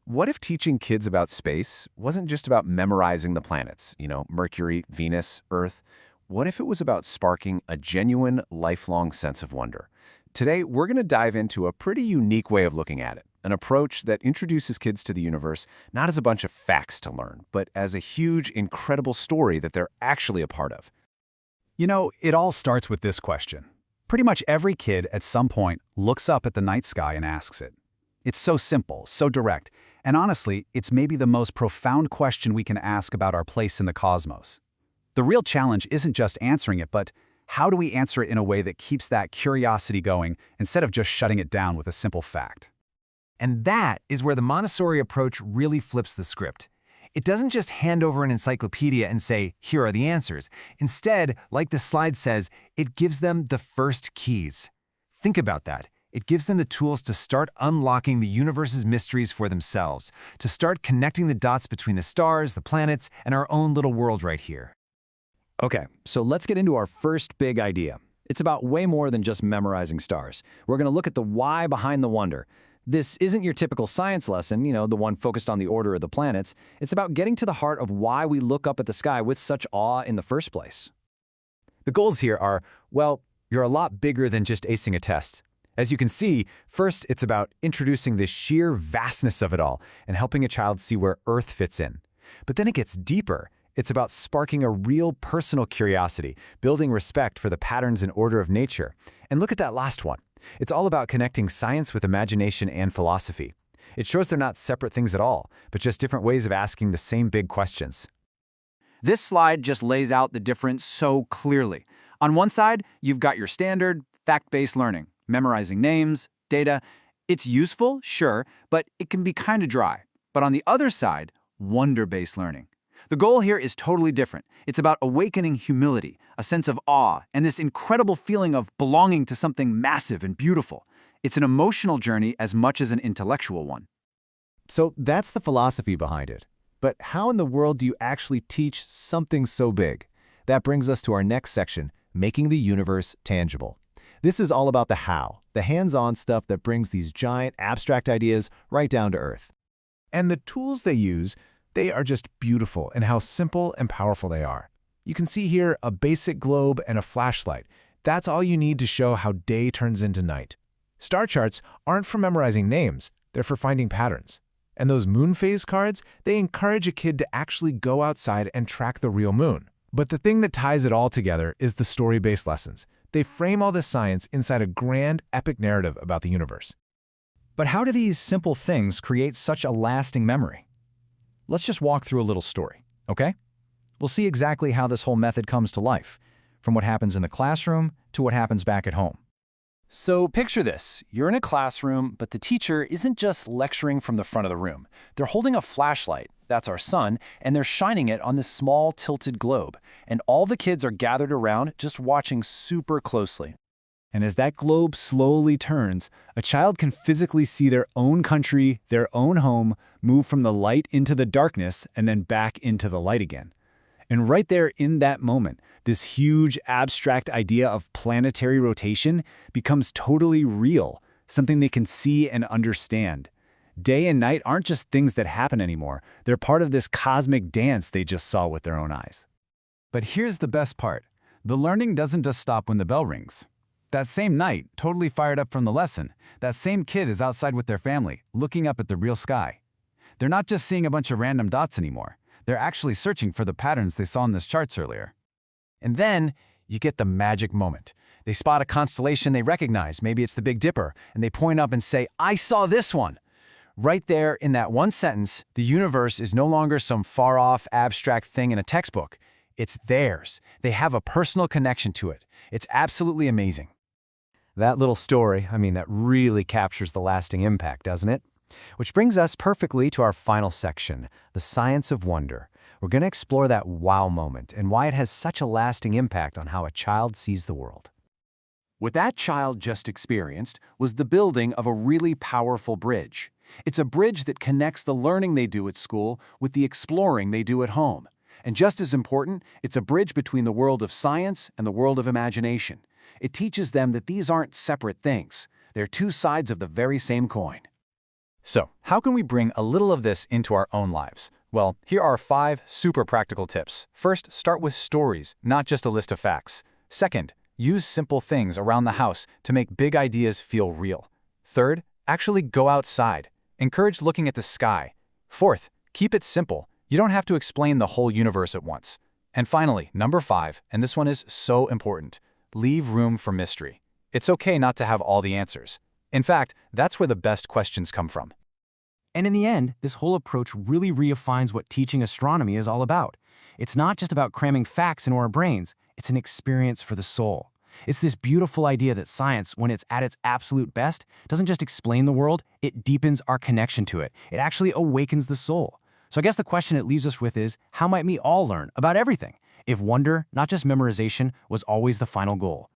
What if teaching kids about space wasn't just about memorizing the planets, Mercury, Venus, Earth? What if it was about sparking a genuine, lifelong sense of wonder? Today, we're going to dive into a pretty unique way of looking at it, an approach that introduces kids to the universe not as a bunch of facts to learn, but as a huge, incredible story that they're actually a part of. It all starts with this question. Pretty much every kid at some point looks up at the night sky and asks it. It's so simple, so direct, and honestly, it's maybe the most profound question we can ask about our place in the cosmos. The real challenge isn't just answering it, but how do we answer it in a way that keeps that curiosity going instead of just shutting it down with a simple fact? And that is where the Montessori approach really flips the script. It doesn't just hand over an encyclopedia and say, here are the answers. Instead, like the slide says, it gives them the first keys. Think about that. It gives them the tools to start unlocking the universe's mysteries for themselves, to start connecting the dots between the stars, the planets, and our own little world right here. Okay, so let's get into our first big idea. It's about way more than just memorizing stars. We're going to look at the why behind the wonder. This isn't your typical science lesson, the one focused on the order of the planets. It's about getting to the heart of why we look up at the sky with such awe in the first place. The goals here are, well, you're a lot bigger than just acing a test. As you can see, first it's about introducing the sheer vastness of it all and helping a child see where Earth fits in. But then it gets deeper. It's about sparking a real personal curiosity, building respect for the patterns and order of nature. And look at that last one. It's all about connecting science with imagination and philosophy. It shows they're not separate things at all, but just different ways of asking the same big questions. This slide just lays out the difference so clearly. On one side, you've got your standard, fact-based learning, memorizing names, data. It's useful, sure, but it can be kind of dry. But on the other side, wonder-based learning. The goal here is totally different. It's about awakening humility, a sense of awe, and this incredible feeling of belonging to something massive and beautiful. It's an emotional journey as much as an intellectual one. So that's the philosophy behind it. But how in the world do you actually teach something so big? That brings us to our next section, making the universe tangible. This is all about the how, the hands-on stuff that brings these giant abstract ideas right down to earth. And the tools they use, they are just beautiful in how simple and powerful they are. You can see here a basic globe and a flashlight. That's all you need to show how day turns into night. Star charts aren't for memorizing names, they're for finding patterns. And those moon phase cards, they encourage a kid to actually go outside and track the real moon. But the thing that ties it all together is the story-based lessons. They frame all this science inside a grand, epic narrative about the universe. But how do these simple things create such a lasting memory? Let's just walk through a little story, okay? We'll see exactly how this whole method comes to life, from what happens in the classroom to what happens back at home. So picture this. You're in a classroom, but the teacher isn't just lecturing from the front of the room. They're holding a flashlight, that's our sun, and they're shining it on this small tilted globe. And all the kids are gathered around just watching super closely. And as that globe slowly turns, a child can physically see their own country, their own home, move from the light into the darkness and then back into the light again. And right there in that moment, this huge abstract idea of planetary rotation becomes totally real, something they can see and understand. Day and night aren't just things that happen anymore. They're part of this cosmic dance they just saw with their own eyes. But here's the best part. The learning doesn't just stop when the bell rings. That same night, totally fired up from the lesson, that same kid is outside with their family, looking up at the real sky. They're not just seeing a bunch of random dots anymore. They're actually searching for the patterns they saw in the charts earlier. And then you get the magic moment. They spot a constellation they recognize, maybe it's the Big Dipper, and they point up and say, I saw this one. Right there in that one sentence, the universe is no longer some far-off abstract thing in a textbook. It's theirs. They have a personal connection to it. It's absolutely amazing. That little story, that really captures the lasting impact, doesn't it? Which brings us perfectly to our final section, the science of wonder. We're going to explore that wow moment and why it has such a lasting impact on how a child sees the world. What that child just experienced was the building of a really powerful bridge. It's a bridge that connects the learning they do at school with the exploring they do at home. And just as important, it's a bridge between the world of science and the world of imagination. It teaches them that these aren't separate things. They're two sides of the very same coin. So, how can we bring a little of this into our own lives? Well, here are 5 super practical tips. First, start with stories, not just a list of facts. Second, use simple things around the house to make big ideas feel real. Third, actually go outside. Encourage looking at the sky. Fourth, keep it simple. You don't have to explain the whole universe at once. And finally, number 5, and this one is so important, leave room for mystery. It's okay not to have all the answers. In fact, that's where the best questions come from. And in the end, this whole approach really redefines what teaching astronomy is all about. It's not just about cramming facts into our brains, it's an experience for the soul. It's this beautiful idea that science, when it's at its absolute best, doesn't just explain the world, it deepens our connection to it. It actually awakens the soul. So I guess the question it leaves us with is, how might we all learn about everything if wonder, not just memorization, was always the final goal?